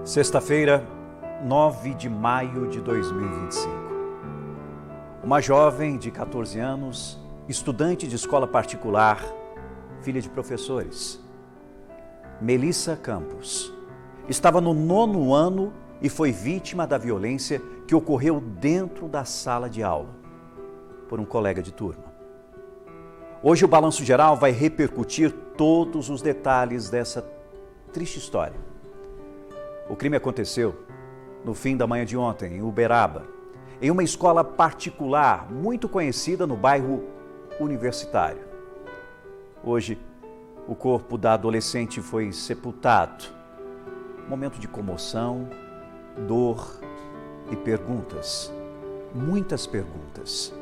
Sexta-feira, 9 de maio de 2025. Uma jovem de 14 anos, estudante de escola particular, filha de professores, Melissa Campos, estava no 9º ano e foi vítima da violência que ocorreu dentro da sala de aula, por um colega de turma. Hoje o Balanço Geral vai repercutir todos os detalhes dessa triste história. O crime aconteceu no fim da manhã de ontem, em Uberaba, em uma escola particular muito conhecida no bairro Universitário. Hoje, o corpo da adolescente foi sepultado. Momento de comoção, dor e perguntas. Muitas perguntas.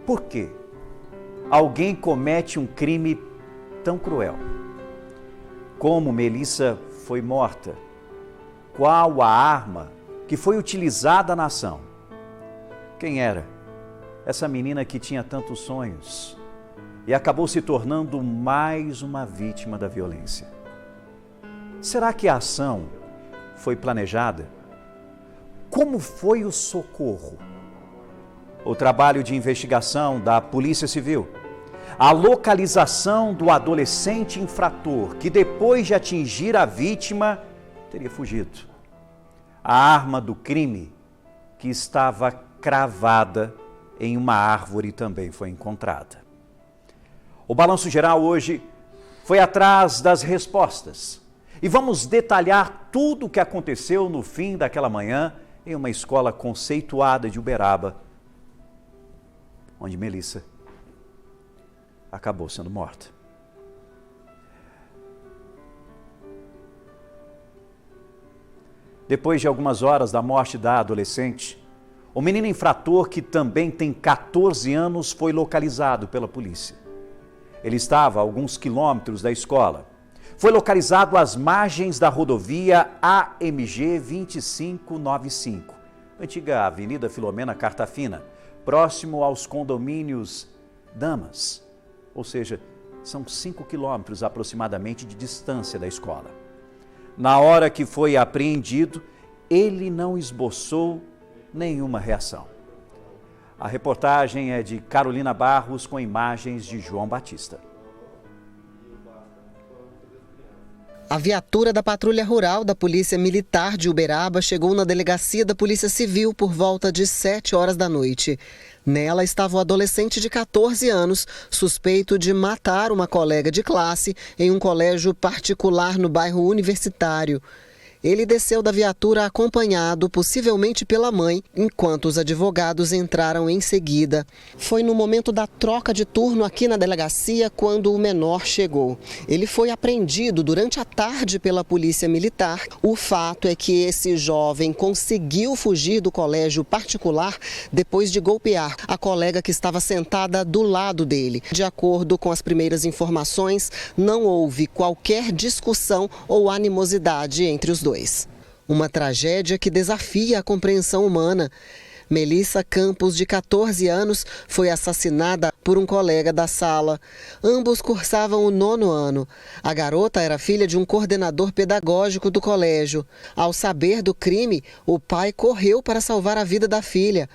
Por quê? Alguém comete um crime tão cruel? Como Melissa foi morta? Qual a arma que foi utilizada na ação? Quem era essa menina que tinha tantos sonhos e acabou se tornando mais uma vítima da violência? Será que a ação foi planejada? Como foi o socorro? O trabalho de investigação da Polícia Civil, a localização do adolescente infrator que, depois de atingir a vítima, teria fugido. A arma do crime que estava cravada em uma árvore também foi encontrada. O Balanço Geral hoje foi atrás das respostas e vamos detalhar tudo o que aconteceu no fim daquela manhã em uma escola conceituada de Uberaba, onde Melissa acabou sendo morta. Depois de algumas horas da morte da adolescente, o menino infrator, que também tem 14 anos, foi localizado pela polícia. Ele estava a alguns quilômetros da escola. Foi localizado às margens da rodovia AMG 2595, antiga Avenida Filomena Cartafina, próximo aos condomínios Damas, ou seja, são 5 quilômetros aproximadamente de distância da escola. Na hora que foi apreendido, ele não esboçou nenhuma reação. A reportagem é de Carolina Barros com imagens de João Batista. A viatura da Patrulha Rural da Polícia Militar de Uberaba chegou na delegacia da Polícia Civil por volta de 7 horas da noite. Nela estava o adolescente de 14 anos, suspeito de matar uma colega de classe em um colégio particular no bairro Universitário. Ele desceu da viatura acompanhado, possivelmente pela mãe, enquanto os advogados entraram em seguida. Foi no momento da troca de turno aqui na delegacia quando o menor chegou. Ele foi apreendido durante a tarde pela Polícia Militar. O fato é que esse jovem conseguiu fugir do colégio particular depois de golpear a colega que estava sentada do lado dele. De acordo com as primeiras informações, não houve qualquer discussão ou animosidade entre os dois. Uma tragédia que desafia a compreensão humana. Melissa Campos, de 14 anos, foi assassinada por um colega da sala. Ambos cursavam o 9º ano. A garota era filha de um coordenador pedagógico do colégio. Ao saber do crime, o pai correu para salvar a vida da filha.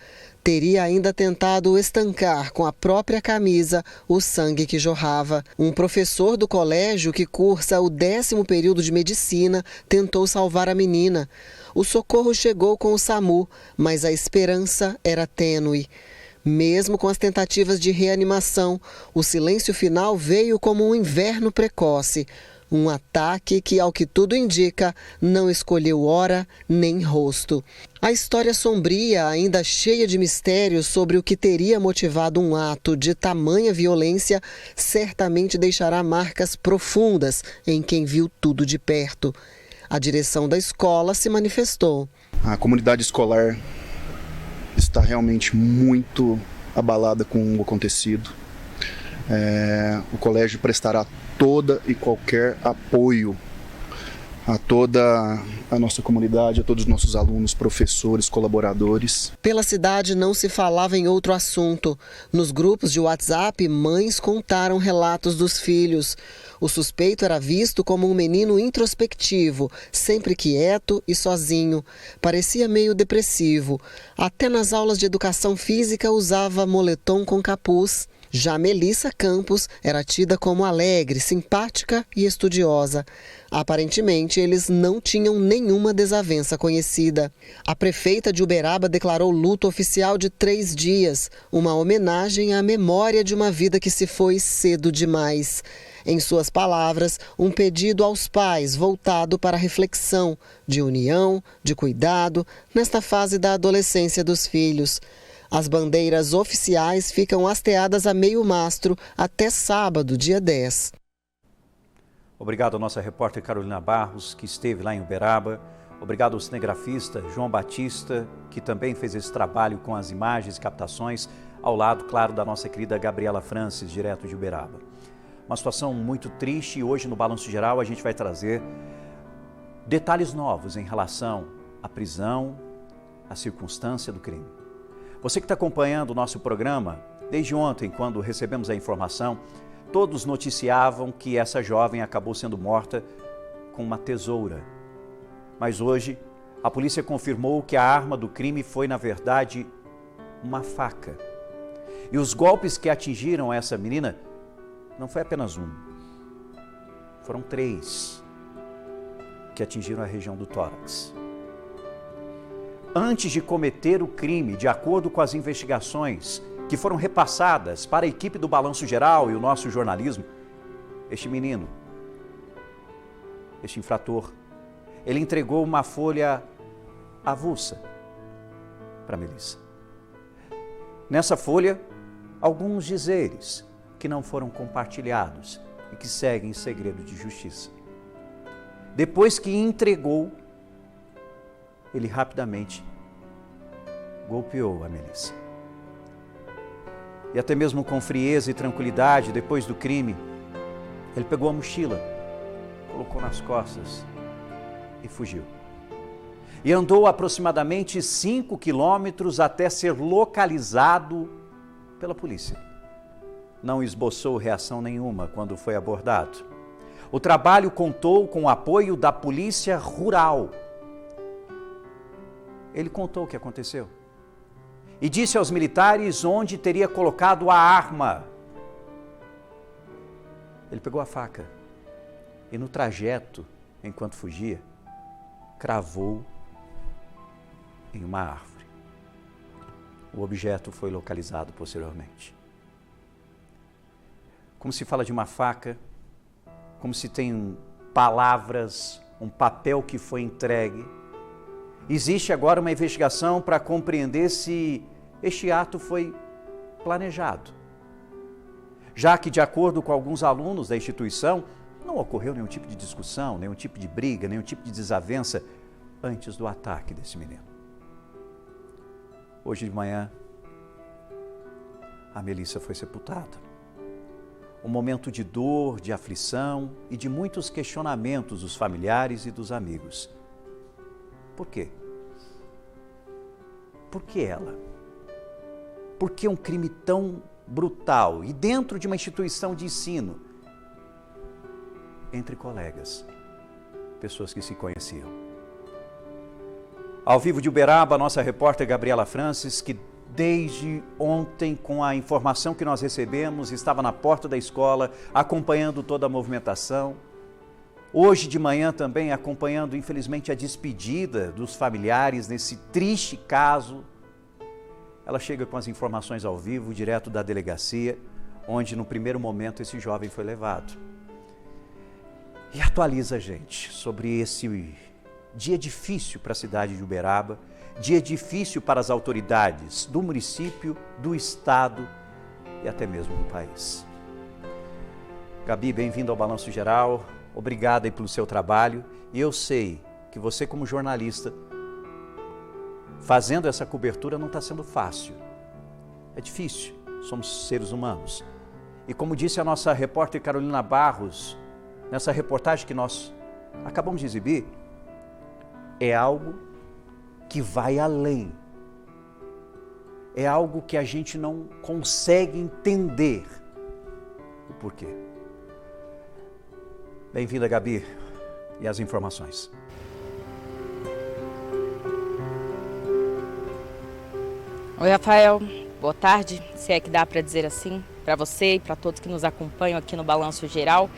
Teria ainda tentado estancar com a própria camisa o sangue que jorrava. Um professor do colégio, que cursa o 10º período de medicina, tentou salvar a menina. O socorro chegou com o SAMU, mas a esperança era tênue. Mesmo com as tentativas de reanimação, o silêncio final veio como um inverno precoce. Um ataque que, ao que tudo indica, não escolheu hora nem rosto. A história sombria, ainda cheia de mistérios sobre o que teria motivado um ato de tamanha violência, certamente deixará marcas profundas em quem viu tudo de perto. A direção da escola se manifestou. A comunidade escolar está realmente muito abalada com o acontecido. O colégio prestará toda e qualquer apoio a toda a nossa comunidade, a todos os nossos alunos, professores, colaboradores. Pela cidade não se falava em outro assunto. Nos grupos de WhatsApp, mães contaram relatos dos filhos. O suspeito era visto como um menino introspectivo, sempre quieto e sozinho. Parecia meio depressivo. Até nas aulas de educação física usava moletom com capuz. Já Melissa Campos era tida como alegre, simpática e estudiosa. Aparentemente, eles não tinham nenhuma desavença conhecida. A prefeita de Uberaba declarou luto oficial de 3 dias, uma homenagem à memória de uma vida que se foi cedo demais. Em suas palavras, um pedido aos pais voltado para a reflexão, de união, de cuidado, nesta fase da adolescência dos filhos. As bandeiras oficiais ficam hasteadas a meio mastro até sábado, dia 10. Obrigado à nossa repórter Carolina Barros, que esteve lá em Uberaba. Obrigado ao cinegrafista João Batista, que também fez esse trabalho com as imagens e captações, ao lado, claro, da nossa querida Gabriela Francis, direto de Uberaba. Uma situação muito triste e hoje no Balanço Geral a gente vai trazer detalhes novos em relação à prisão, à circunstância do crime. Você que está acompanhando o nosso programa, desde ontem, quando recebemos a informação, todos noticiavam que essa jovem acabou sendo morta com uma tesoura. Mas hoje, a polícia confirmou que a arma do crime foi, na verdade, uma faca. E os golpes que atingiram essa menina não foi apenas um. Foram 3 que atingiram a região do tórax. Antes de cometer o crime, de acordo com as investigações que foram repassadas para a equipe do Balanço Geral e o nosso jornalismo, este menino, este infrator, ele entregou uma folha avulsa para Melissa. Nessa folha, alguns dizeres que não foram compartilhados e que seguem em segredo de justiça. Depois que entregou, ele rapidamente golpeou a Melissa. E até mesmo com frieza e tranquilidade, depois do crime, ele pegou a mochila, colocou nas costas e fugiu. E andou aproximadamente 5 quilômetros até ser localizado pela polícia. Não esboçou reação nenhuma quando foi abordado. O trabalho contou com o apoio da Polícia Rural. Ele contou o que aconteceu e disse aos militares onde teria colocado a arma. Ele pegou a faca e no trajeto, enquanto fugia, cravou em uma árvore. O objeto foi localizado posteriormente. Como se fala de uma faca, como se tem palavras, um papel que foi entregue. Existe agora uma investigação para compreender se este ato foi planejado, já que, de acordo com alguns alunos da instituição, não ocorreu nenhum tipo de discussão, nenhum tipo de briga, nenhum tipo de desavença antes do ataque desse menino. Hoje de manhã, a Melissa foi sepultada. Um momento de dor, de aflição e de muitos questionamentos dos familiares e dos amigos. Por quê? Por que ela? Por que um crime tão brutal e dentro de uma instituição de ensino? Entre colegas, pessoas que se conheciam. Ao vivo de Uberaba, a nossa repórter Gabriela Francis, que desde ontem, com a informação que nós recebemos, estava na porta da escola, acompanhando toda a movimentação. Hoje de manhã também acompanhando, infelizmente, a despedida dos familiares nesse triste caso. Ela chega com as informações ao vivo, direto da delegacia, onde no primeiro momento esse jovem foi levado. E atualiza a gente sobre esse dia difícil para a cidade de Uberaba, dia difícil para as autoridades do município, do estado e até mesmo do país. Gabi, bem-vindo ao Balanço Geral. Obrigado aí pelo seu trabalho e eu sei que você, como jornalista, fazendo essa cobertura não está sendo fácil. É difícil, somos seres humanos. E como disse a nossa repórter Carolina Barros, nessa reportagem que nós acabamos de exibir é algo que vai além. É algo que a gente não consegue entender o porquê. Bem-vinda, Gabi, e as informações. Oi, Rafael. Boa tarde, se é que dá para dizer assim, para você e para todos que nos acompanham aqui no Balanço Geral.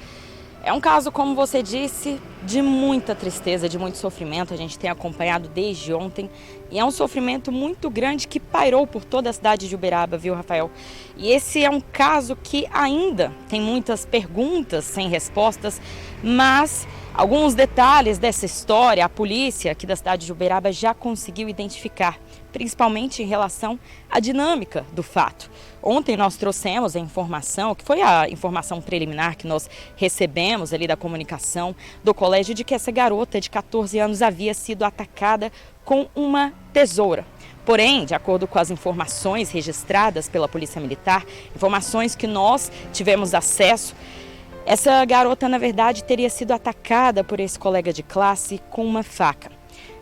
É um caso, como você disse, de muita tristeza, de muito sofrimento. A gente tem acompanhado desde ontem e é um sofrimento muito grande que pairou por toda a cidade de Uberaba, viu, Rafael? E esse é um caso que ainda tem muitas perguntas sem respostas, mas alguns detalhes dessa história a polícia aqui da cidade de Uberaba já conseguiu identificar, principalmente em relação à dinâmica do fato. Ontem nós trouxemos a informação, que foi a informação preliminar que nós recebemos ali da comunicação do colégio, de que essa garota de 14 anos havia sido atacada com uma tesoura. Porém, de acordo com as informações registradas pela Polícia Militar, informações que nós tivemos acesso, essa garota, na verdade, teria sido atacada por esse colega de classe com uma faca.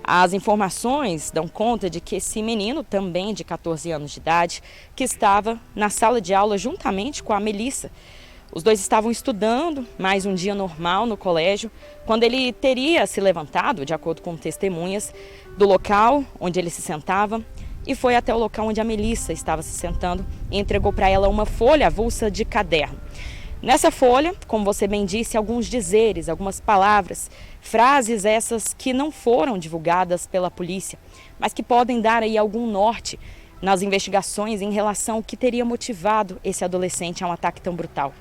As informações dão conta de que esse menino, também de 14 anos de idade, que estava na sala de aula juntamente com a Melissa. Os dois estavam estudando, mais um dia normal no colégio, quando ele teria se levantado, de acordo com testemunhas, do local onde ele se sentava e foi até o local onde a Melissa estava se sentando e entregou para ela uma folha avulsa de caderno. Nessa folha, como você bem disse, alguns dizeres, algumas palavras, frases essas que não foram divulgadas pela polícia, mas que podem dar aí algum norte nas investigações em relação ao que teria motivado esse adolescente a um ataque tão brutal.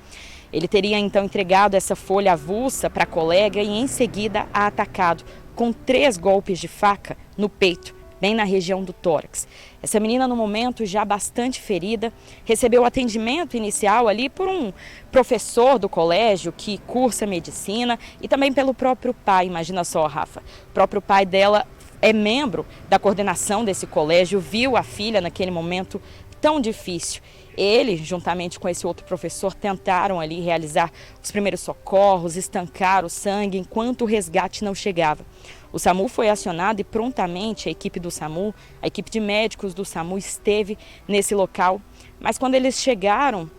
Ele teria então entregado essa folha avulsa para a colega e em seguida a atacado com 3 golpes de faca no peito, bem na região do tórax. Essa menina, no momento, já bastante ferida, recebeu atendimento inicial ali por um professor do colégio que cursa medicina e também pelo próprio pai. Imagina só, Rafa, o próprio pai dela é membro da coordenação desse colégio, viu a filha naquele momento tão difícil. Ele, juntamente com esse outro professor, tentaram ali realizar os primeiros socorros, estancar o sangue enquanto o resgate não chegava. O SAMU foi acionado e prontamente a equipe do SAMU, a equipe de médicos do SAMU esteve nesse local. Mas quando eles chegaram,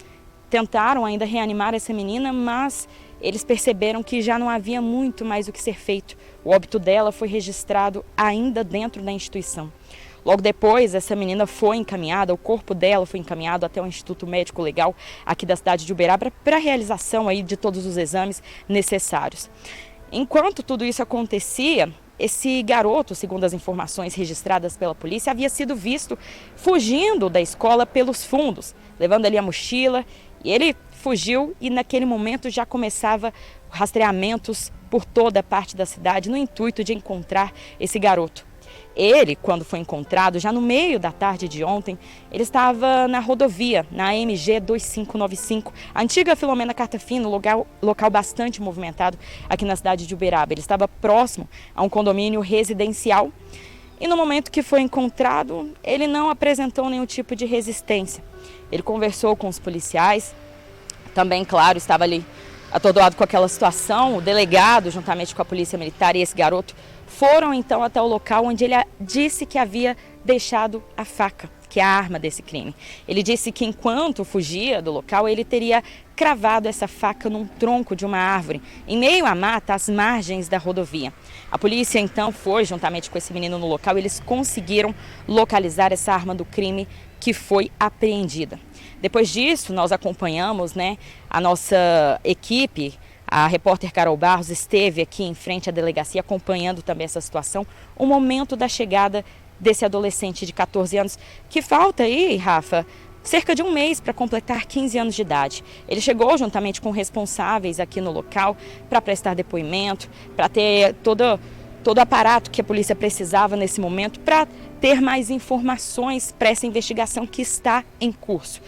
tentaram ainda reanimar essa menina, mas eles perceberam que já não havia muito mais o que ser feito. O óbito dela foi registrado ainda dentro da instituição. Logo depois, essa menina foi encaminhada, o corpo dela foi encaminhado até o Instituto Médico Legal aqui da cidade de Uberaba para a realização aí de todos os exames necessários. Enquanto tudo isso acontecia, esse garoto, segundo as informações registradas pela polícia, havia sido visto fugindo da escola pelos fundos, levando ali a mochila, e ele fugiu e naquele momento já começava rastreamentos por toda a parte da cidade no intuito de encontrar esse garoto. Ele, quando foi encontrado, já no meio da tarde de ontem, ele estava na rodovia, na MG 2595, a antiga Filomena Cartafino, local bastante movimentado aqui na cidade de Uberaba. Ele estava próximo a um condomínio residencial e no momento que foi encontrado, ele não apresentou nenhum tipo de resistência. Ele conversou com os policiais, também, claro, estava ali atordoado com aquela situação. O delegado, juntamente com a polícia militar e esse garoto, foram então até o local onde ele disse que havia deixado a faca, que é a arma desse crime. Ele disse que enquanto fugia do local, ele teria cravado essa faca num tronco de uma árvore, em meio à mata, às margens da rodovia. A polícia então foi, juntamente com esse menino no local, eles conseguiram localizar essa arma do crime que foi apreendida. Depois disso, nós acompanhamos, a nossa equipe. A repórter Carol Barros esteve aqui em frente à delegacia acompanhando também essa situação, o momento da chegada desse adolescente de 14 anos, que falta aí, Rafa, cerca de um mês para completar 15 anos de idade. Ele chegou juntamente com responsáveis aqui no local para prestar depoimento, para ter todo o aparato que a polícia precisava nesse momento para ter mais informações para essa investigação que está em curso.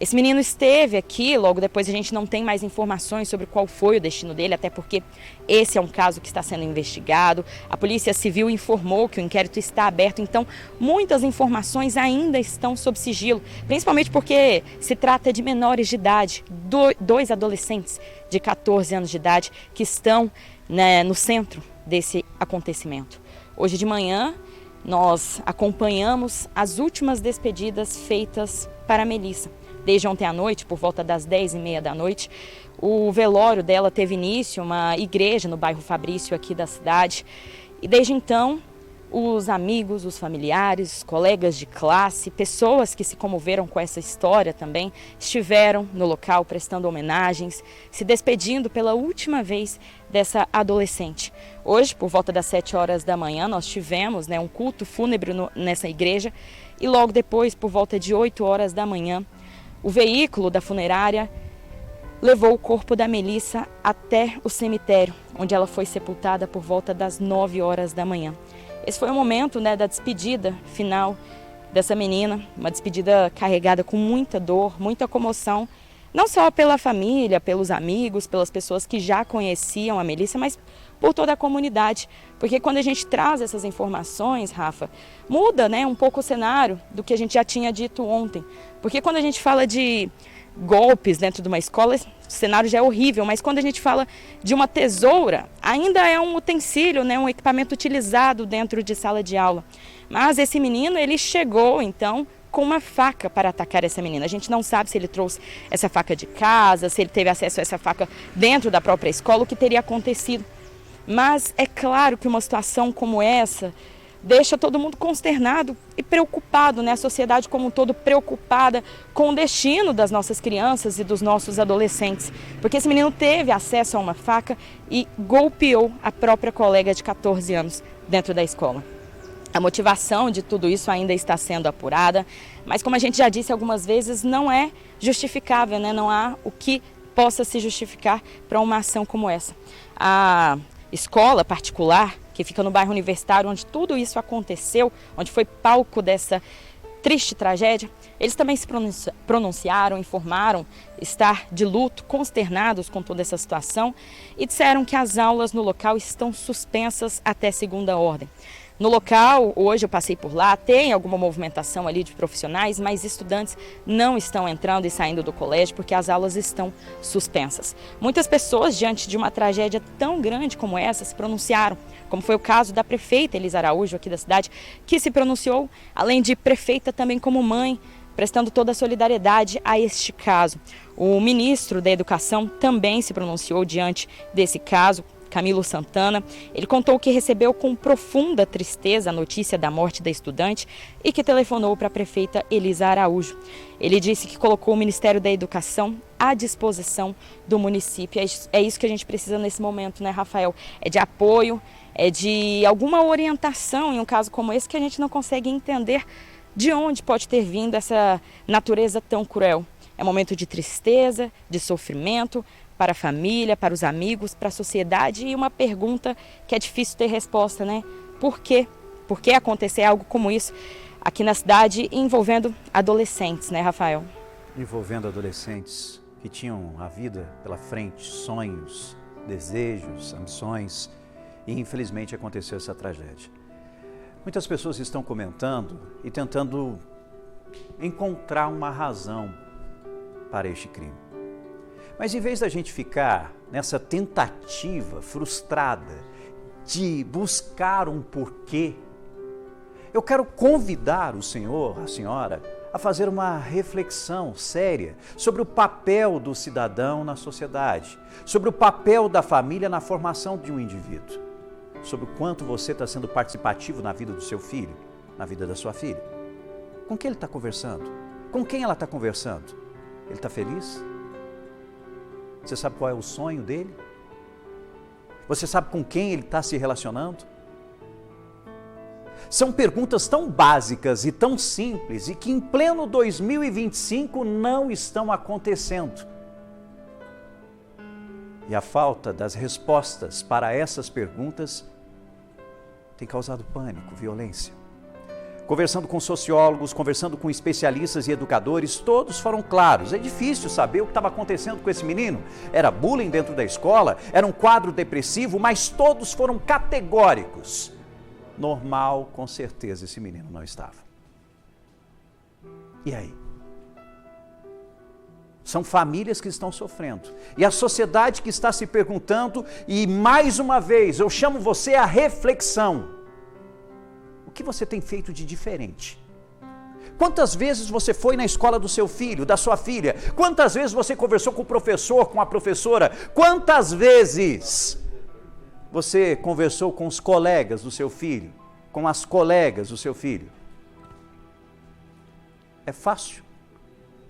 Esse menino esteve aqui, logo depois a gente não tem mais informações sobre qual foi o destino dele, até porque esse é um caso que está sendo investigado. A Polícia Civil informou que o inquérito está aberto, então muitas informações ainda estão sob sigilo, principalmente porque se trata de menores de idade, 2 adolescentes de 14 anos de idade que estão né, no centro desse acontecimento. Hoje de manhã, nós acompanhamos as últimas despedidas feitas para a Melissa. Desde ontem à noite, por volta das 10h30 da noite, o velório dela teve início, uma igreja no bairro Fabrício aqui da cidade. E desde então, os amigos, os familiares, colegas de classe, pessoas que se comoveram com essa história também, estiveram no local prestando homenagens, se despedindo pela última vez dessa adolescente. Hoje, por volta das 7 horas da manhã, nós tivemos, né, um culto fúnebre nessa igreja e logo depois, por volta de 8 horas da manhã, o veículo da funerária levou o corpo da Melissa até o cemitério, onde ela foi sepultada por volta das 9 horas da manhã. Esse foi o momento, né, da despedida final dessa menina, uma despedida carregada com muita dor, muita comoção, não só pela família, pelos amigos, pelas pessoas que já conheciam a Melissa, mas por toda a comunidade. Porque quando a gente traz essas informações, Rafa, muda, né, um pouco o cenário do que a gente já tinha dito ontem. Porque quando a gente fala de golpes dentro de uma escola, o cenário já é horrível, mas quando a gente fala de uma tesoura, ainda é um utensílio, né, um equipamento utilizado dentro de sala de aula. Mas esse menino, ele chegou, então, com uma faca para atacar essa menina. A gente não sabe se ele trouxe essa faca de casa, se ele teve acesso a essa faca dentro da própria escola, o que teria acontecido. Mas é claro que uma situação como essa deixa todo mundo consternado e preocupado, né? A sociedade como um todo preocupada com o destino das nossas crianças e dos nossos adolescentes. Porque esse menino teve acesso a uma faca e golpeou a própria colega de 14 anos dentro da escola. A motivação de tudo isso ainda está sendo apurada, mas como a gente já disse algumas vezes, não é justificável, né? Não há o que possa se justificar para uma ação como essa. A escola particular, que fica no bairro Universitário, onde tudo isso aconteceu, onde foi palco dessa triste tragédia, eles também se pronunciaram, informaram estar de luto, consternados com toda essa situação e disseram que as aulas no local estão suspensas até segunda ordem. No local, hoje eu passei por lá, tem alguma movimentação ali de profissionais, mas estudantes não estão entrando e saindo do colégio porque as aulas estão suspensas. Muitas pessoas, diante de uma tragédia tão grande como essa, se pronunciaram, como foi o caso da prefeita Elisa Araújo aqui da cidade, que se pronunciou, além de prefeita também como mãe, prestando toda a solidariedade a este caso. O ministro da Educação também se pronunciou diante desse caso, Camilo Santana. Ele contou que recebeu com profunda tristeza a notícia da morte da estudante e que telefonou para a prefeita Elisa Araújo. Ele disse que colocou o Ministério da Educação à disposição do município. É isso que a gente precisa nesse momento, né, Rafael? É de apoio, é de alguma orientação em um caso como esse que a gente não consegue entender de onde pode ter vindo essa natureza tão cruel. É um momento de tristeza, de sofrimento, para a família, para os amigos, para a sociedade e uma pergunta que é difícil ter resposta, né? Por quê? Por que acontecer algo como isso aqui na cidade envolvendo adolescentes, né, Rafael? Envolvendo adolescentes que tinham a vida pela frente, sonhos, desejos, ambições e infelizmente aconteceu essa tragédia. Muitas pessoas estão comentando e tentando encontrar uma razão para este crime. Mas em vez da gente ficar nessa tentativa frustrada de buscar um porquê, eu quero convidar o senhor, a senhora, a fazer uma reflexão séria sobre o papel do cidadão na sociedade, sobre o papel da família na formação de um indivíduo, sobre o quanto você está sendo participativo na vida do seu filho, na vida da sua filha. Com quem ele está conversando? Com quem ela está conversando? Ele está feliz? Você sabe qual é o sonho dele? Você sabe com quem ele está se relacionando? São perguntas tão básicas e tão simples e que em pleno 2025 não estão acontecendo. E a falta das respostas para essas perguntas tem causado pânico, violência. Conversando com sociólogos, conversando com especialistas e educadores, todos foram claros. É difícil saber o que estava acontecendo com esse menino. Era bullying dentro da escola, era um quadro depressivo, mas todos foram categóricos. Normal, com certeza, esse menino não estava. E aí? São famílias que estão sofrendo. E a sociedade que está se perguntando, e mais uma vez, eu chamo você à reflexão. O que você tem feito de diferente? Quantas vezes você foi na escola do seu filho, da sua filha? Quantas vezes você conversou com o professor, com a professora? Quantas vezes você conversou com os colegas do seu filho, com as colegas do seu filho? É fácil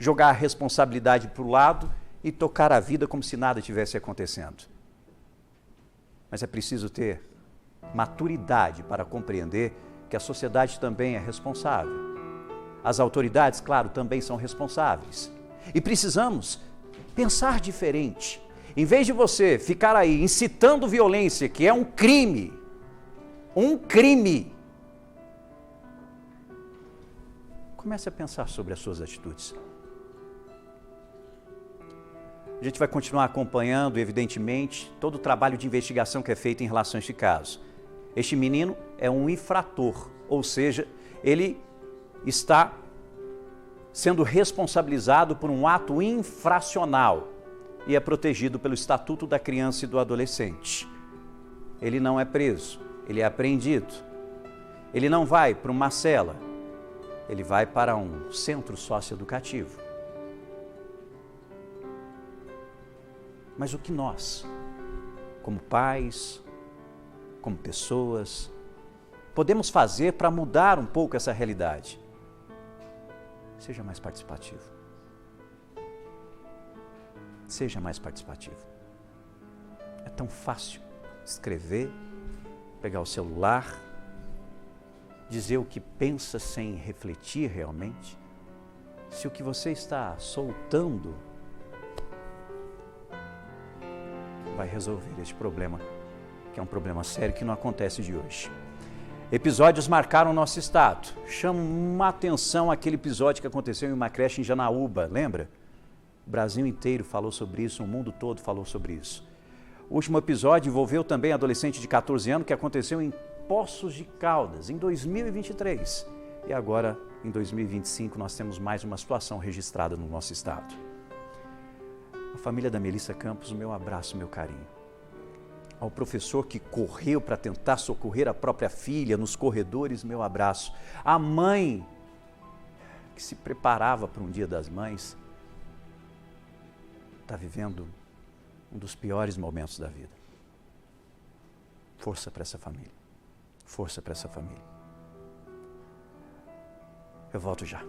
jogar a responsabilidade para o lado e tocar a vida como se nada tivesse acontecendo. Mas é preciso ter maturidade para compreender que a sociedade também é responsável. As autoridades, claro, também são responsáveis. E precisamos pensar diferente. Em vez de você ficar aí incitando violência, que é um crime, comece a pensar sobre as suas atitudes. A gente vai continuar acompanhando, evidentemente, todo o trabalho de investigação que é feito em relação a este caso. Este menino é um infrator, ou seja, ele está sendo responsabilizado por um ato infracional e é protegido pelo Estatuto da Criança e do Adolescente. Ele não é preso, ele é apreendido. Ele não vai para uma cela, ele vai para um centro socioeducativo. Mas o que nós, como pais, como pessoas, podemos fazer para mudar um pouco essa realidade? Seja mais participativo. Seja mais participativo. É tão fácil escrever, pegar o celular, dizer o que pensa sem refletir realmente. Se o que você está soltando vai resolver este problema, que é um problema sério que não acontece de hoje. Episódios marcaram o nosso estado. Chama atenção aquele episódio que aconteceu em uma creche em Janaúba, lembra? O Brasil inteiro falou sobre isso, o mundo todo falou sobre isso. O último episódio envolveu também adolescente de 14 anos que aconteceu em Poços de Caldas, em 2023. E agora, em 2025, nós temos mais uma situação registrada no nosso estado. A família da Melissa Campos, o meu abraço, o meu carinho. Ao professor que correu para tentar socorrer a própria filha nos corredores, meu abraço. A mãe que se preparava para um Dia das Mães, está vivendo um dos piores momentos da vida. Força para essa família. Força para essa família. Eu volto já.